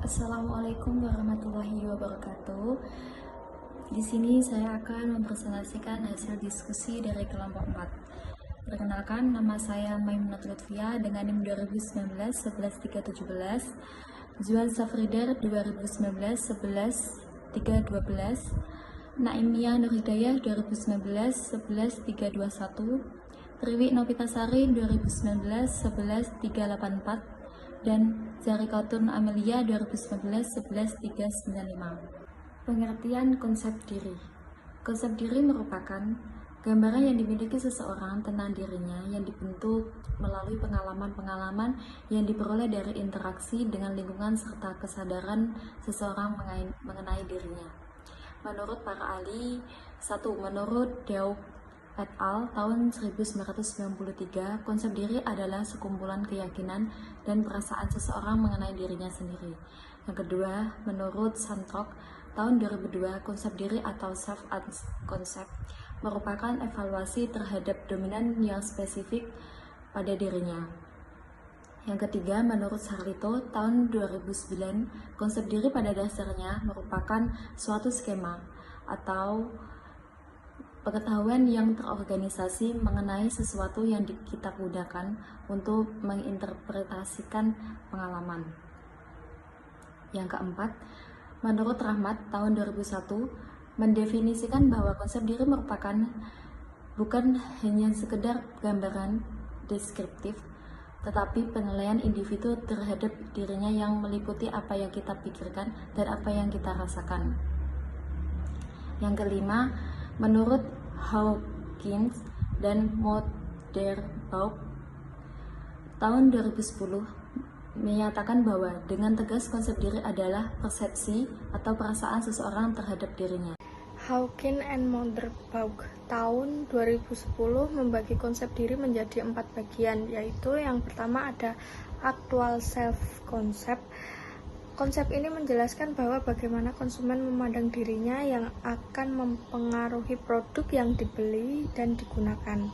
Assalamualaikum warahmatullahi wabarakatuh. Di sini saya akan mempresentasikan hasil diskusi dari kelompok 4. Perkenalkan, nama saya Maimunah Lutfia dengan NIM 2019 11317, Zuan Safrider 2019 11312, Naimia Nurhidayah 2019 11321, Triwi Novitasari 2019 11384, dan Zarikatun Amelia 2019 11395. Pengertian konsep diri. Konsep diri merupakan gambaran yang dimiliki seseorang tentang dirinya yang dibentuk melalui pengalaman-pengalaman yang diperoleh dari interaksi dengan lingkungan serta kesadaran seseorang mengenai dirinya. Menurut para ahli, menurut Dauk et al. Tahun 1993, konsep diri adalah sekumpulan keyakinan dan perasaan seseorang mengenai dirinya sendiri. Yang kedua, menurut Santok tahun 2002, konsep diri atau self-concept merupakan evaluasi terhadap dominan yang spesifik pada dirinya. Yang ketiga, menurut Sarlito tahun 2009, konsep diri pada dasarnya merupakan suatu skema atau pengetahuan yang terorganisasi mengenai sesuatu yang kita gunakan untuk menginterpretasikan pengalaman. Yang keempat, menurut Rahmat tahun 2001, mendefinisikan bahwa konsep diri merupakan bukan hanya sekedar gambaran deskriptif, tetapi penilaian individu terhadap dirinya yang meliputi apa yang kita pikirkan dan apa yang kita rasakan. Yang kelima, menurut Hawkins dan Mothersbaugh tahun 2010 menyatakan bahwa dengan tegas konsep diri adalah persepsi atau perasaan seseorang terhadap dirinya. Hawkins and Mothersbaugh tahun 2010 membagi konsep diri menjadi 4 bagian, yaitu yang pertama ada actual self-concept. Konsep ini menjelaskan bahwa bagaimana konsumen memandang dirinya yang akan mempengaruhi produk yang dibeli dan digunakan.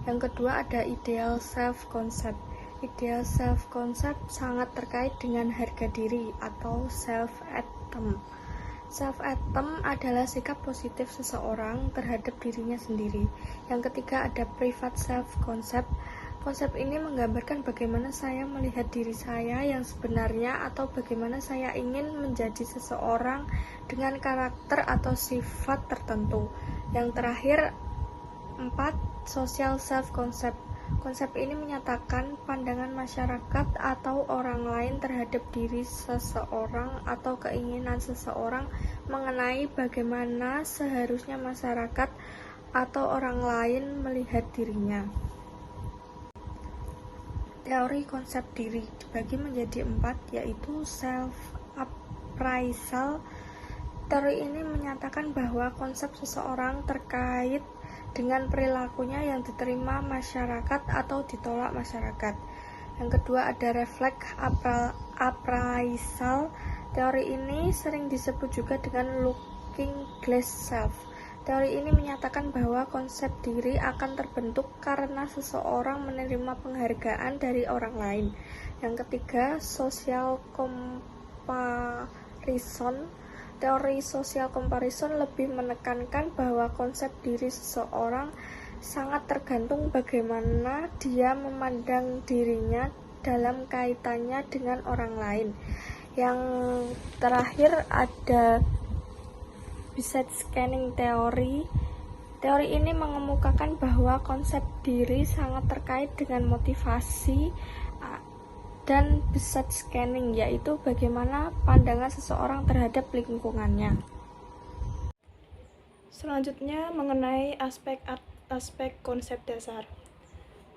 Yang kedua ada ideal self-concept. Ideal self-concept sangat terkait dengan harga diri atau self-esteem. Self-esteem adalah sikap positif seseorang terhadap dirinya sendiri. Yang ketiga ada private self-concept. Konsep ini menggambarkan bagaimana saya melihat diri saya yang sebenarnya atau bagaimana saya ingin menjadi seseorang dengan karakter atau sifat tertentu. Yang terakhir, 4. Social self-concept. Konsep ini menyatakan pandangan masyarakat atau orang lain terhadap diri seseorang atau keinginan seseorang mengenai bagaimana seharusnya masyarakat atau orang lain melihat dirinya. Teori konsep diri dibagi menjadi 4, yaitu self-appraisal. Teori ini menyatakan bahwa konsep seseorang terkait dengan perilakunya yang diterima masyarakat atau ditolak masyarakat. Yang kedua ada reflect appraisal. Teori ini sering disebut juga dengan looking glass self. Teori ini menyatakan bahwa konsep diri akan terbentuk karena seseorang menerima penghargaan dari orang lain. Yang ketiga, social comparison. Teori social comparison lebih menekankan bahwa konsep diri seseorang sangat tergantung bagaimana dia memandang dirinya dalam kaitannya dengan orang lain. Yang terakhir ada Bizet scanning teori. Teori ini mengemukakan bahwa konsep diri sangat terkait dengan motivasi dan Bizet scanning, yaitu bagaimana pandangan seseorang terhadap lingkungannya. Selanjutnya mengenai aspek konsep dasar.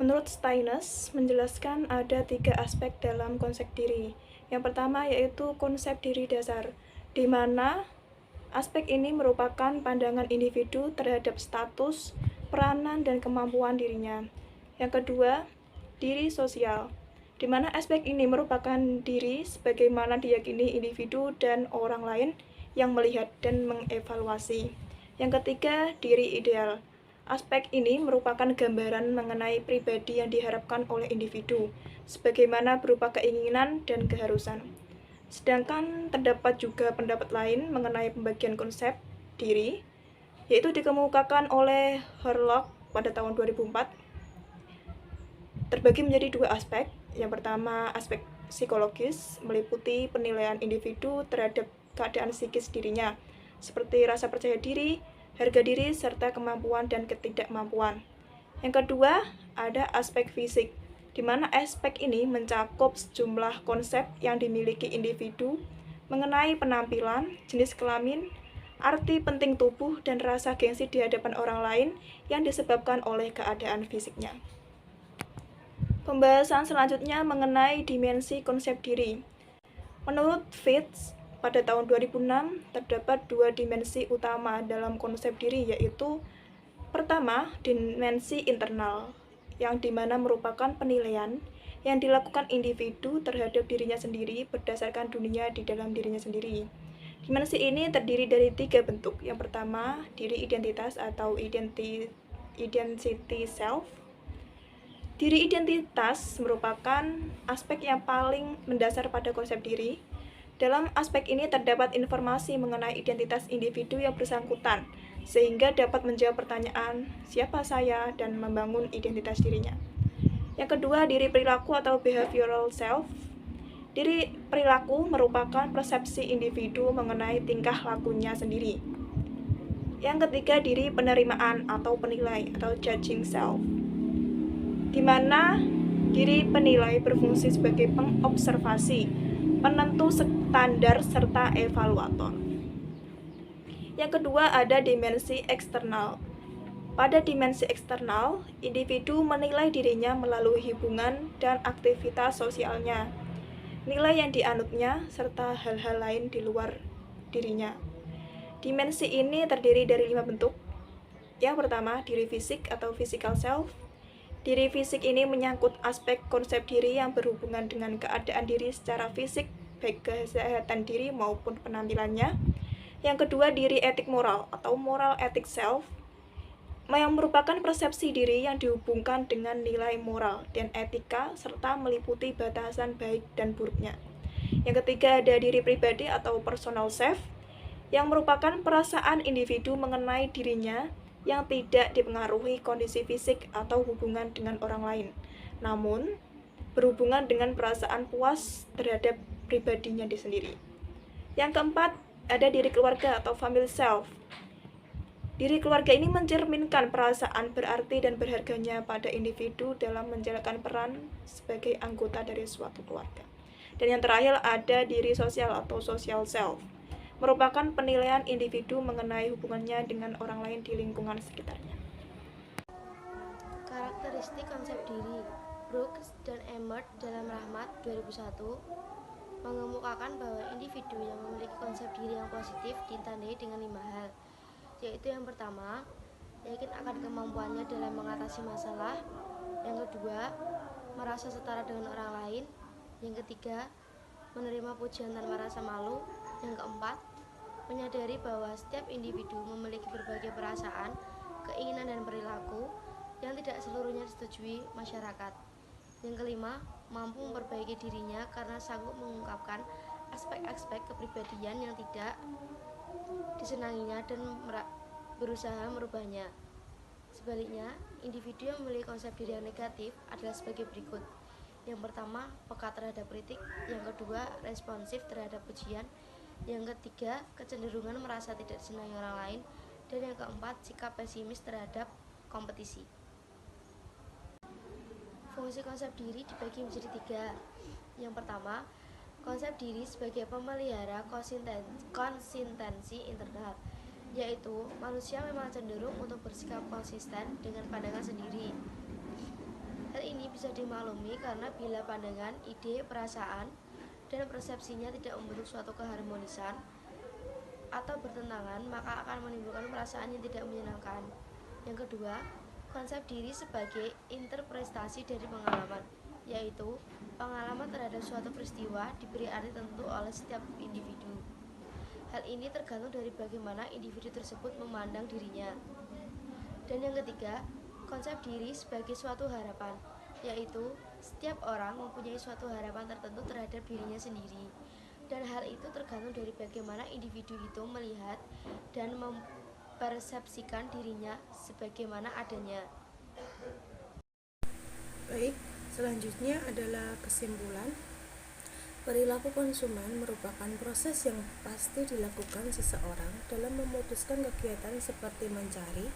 Menurut Steines menjelaskan ada 3 aspek dalam konsep diri. Yang pertama yaitu konsep diri dasar, di mana aspek ini merupakan pandangan individu terhadap status, peranan, dan kemampuan dirinya. Yang kedua, diri sosial, di mana aspek ini merupakan diri sebagaimana diyakini individu dan orang lain yang melihat dan mengevaluasi. Yang ketiga, diri ideal. Aspek ini merupakan gambaran mengenai pribadi yang diharapkan oleh individu, sebagaimana berupa keinginan dan keharusan. Sedangkan terdapat juga pendapat lain mengenai pembagian konsep diri, yaitu dikemukakan oleh Herlock pada tahun 2004. Terbagi menjadi dua aspek. Yang pertama, aspek psikologis, meliputi penilaian individu terhadap keadaan psikis dirinya, seperti rasa percaya diri, harga diri, serta kemampuan dan ketidakmampuan. Yang kedua, ada aspek fisik, di mana aspek ini mencakup sejumlah konsep yang dimiliki individu mengenai penampilan, jenis kelamin, arti penting tubuh, dan rasa gengsi di hadapan orang lain yang disebabkan oleh keadaan fisiknya. Pembahasan selanjutnya mengenai dimensi konsep diri. Menurut Fitz, pada tahun 2006 terdapat dua dimensi utama dalam konsep diri, yaitu pertama, dimensi internal, yang dimana merupakan penilaian yang dilakukan individu terhadap dirinya sendiri berdasarkan dunia di dalam dirinya sendiri. Dimensi ini terdiri dari tiga bentuk. Yang pertama, diri identitas atau identity self. Diri identitas merupakan aspek yang paling mendasar pada konsep diri. Dalam aspek ini terdapat informasi mengenai identitas individu yang bersangkutan, sehingga dapat menjawab pertanyaan siapa saya dan membangun identitas dirinya. Yang kedua, diri perilaku atau behavioral self. Diri perilaku merupakan persepsi individu mengenai tingkah lakunya sendiri. Yang ketiga, diri penerimaan atau penilai atau judging self, di mana diri penilai berfungsi sebagai pengobservasi, penentu standar, serta evaluator. Yang kedua, ada dimensi eksternal. Pada dimensi eksternal, individu menilai dirinya melalui hubungan dan aktivitas sosialnya, nilai yang dianutnya, serta hal-hal lain di luar dirinya. Dimensi ini terdiri dari 5 bentuk. Yang pertama, diri fisik atau physical self. Diri fisik ini menyangkut aspek konsep diri yang berhubungan dengan keadaan diri secara fisik, baik kesehatan diri maupun penampilannya. Yang kedua, diri etik moral atau moral ethic self, yang merupakan persepsi diri yang dihubungkan dengan nilai moral dan etika, serta meliputi batasan baik dan buruknya. Yang ketiga, ada diri pribadi atau personal self, yang merupakan perasaan individu mengenai dirinya yang tidak dipengaruhi kondisi fisik atau hubungan dengan orang lain, namun berhubungan dengan perasaan puas terhadap pribadinya sendiri. Yang keempat, ada diri keluarga atau family self. Diri keluarga ini mencerminkan perasaan berarti dan berharganya pada individu dalam menjalankan peran sebagai anggota dari suatu keluarga. Dan yang terakhir, ada diri sosial atau social self, merupakan penilaian individu mengenai hubungannya dengan orang lain di lingkungan sekitarnya. Karakteristik konsep diri. Brooks dan Emmert dalam Rahmat 2001 mengemukakan bahwa individu yang memiliki konsep diri yang positif ditandai dengan 5 hal, yaitu yang pertama, yakin akan kemampuannya dalam mengatasi masalah. Yang kedua, merasa setara dengan orang lain. Yang ketiga, menerima pujian tanpa rasa malu. Yang keempat, menyadari bahwa setiap individu memiliki berbagai perasaan, keinginan, dan perilaku yang tidak seluruhnya disetujui masyarakat. Yang kelima, mampu memperbaiki dirinya karena sanggup mengungkapkan aspek-aspek kepribadian yang tidak disenanginya dan berusaha merubahnya. Sebaliknya, individu yang memiliki konsep diri yang negatif adalah sebagai berikut. Yang pertama, peka terhadap kritik. Yang kedua, responsif terhadap pujian. Yang ketiga, kecenderungan merasa tidak disenangi orang lain. Dan yang keempat, sikap pesimis terhadap kompetisi. Fungsi konsep diri dibagi menjadi 3. Yang pertama, konsep diri sebagai pemelihara konsistensi internal, yaitu manusia memang cenderung untuk bersikap konsisten dengan pandangan sendiri. Hal ini bisa dimaklumi karena bila pandangan, ide, perasaan, dan persepsinya tidak membentuk suatu keharmonisan atau bertentangan, maka akan menimbulkan perasaan yang tidak menyenangkan. Yang kedua, konsep diri sebagai interpretasi dari pengalaman, yaitu pengalaman terhadap suatu peristiwa diberi arti tertentu oleh setiap individu. Hal ini tergantung dari bagaimana individu tersebut memandang dirinya. Dan yang ketiga, konsep diri sebagai suatu harapan, yaitu setiap orang mempunyai suatu harapan tertentu terhadap dirinya sendiri. Dan hal itu tergantung dari bagaimana individu itu melihat dan mempersepsikan dirinya sebagaimana adanya. Baik, selanjutnya adalah kesimpulan. Perilaku konsumen merupakan proses yang pasti dilakukan seseorang dalam memutuskan kegiatan seperti mencari,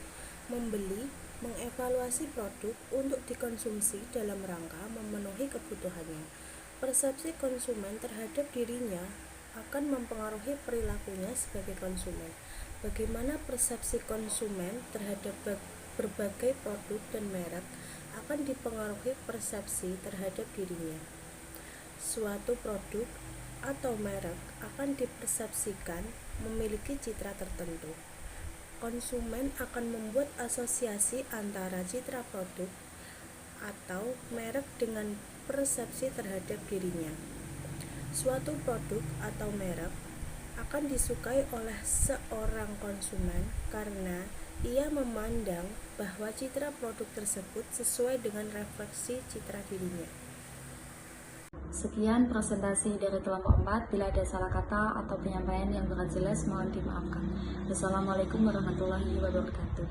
membeli, mengevaluasi produk untuk dikonsumsi dalam rangka memenuhi kebutuhannya. Persepsi konsumen terhadap dirinya akan mempengaruhi perilakunya sebagai konsumen. Bagaimana persepsi konsumen terhadap berbagai produk dan merek akan dipengaruhi persepsi terhadap dirinya. Suatu produk atau merek akan dipersepsikan memiliki citra tertentu. Konsumen akan membuat asosiasi antara citra produk atau merek dengan persepsi terhadap dirinya. Suatu produk atau merek akan disukai oleh seorang konsumen karena ia memandang bahwa citra produk tersebut sesuai dengan refleksi citra dirinya. Sekian presentasi dari kelompok 4. Bila ada salah kata atau penyampaian yang kurang jelas, mohon dimaafkan. Wassalamualaikum warahmatullahi wabarakatuh.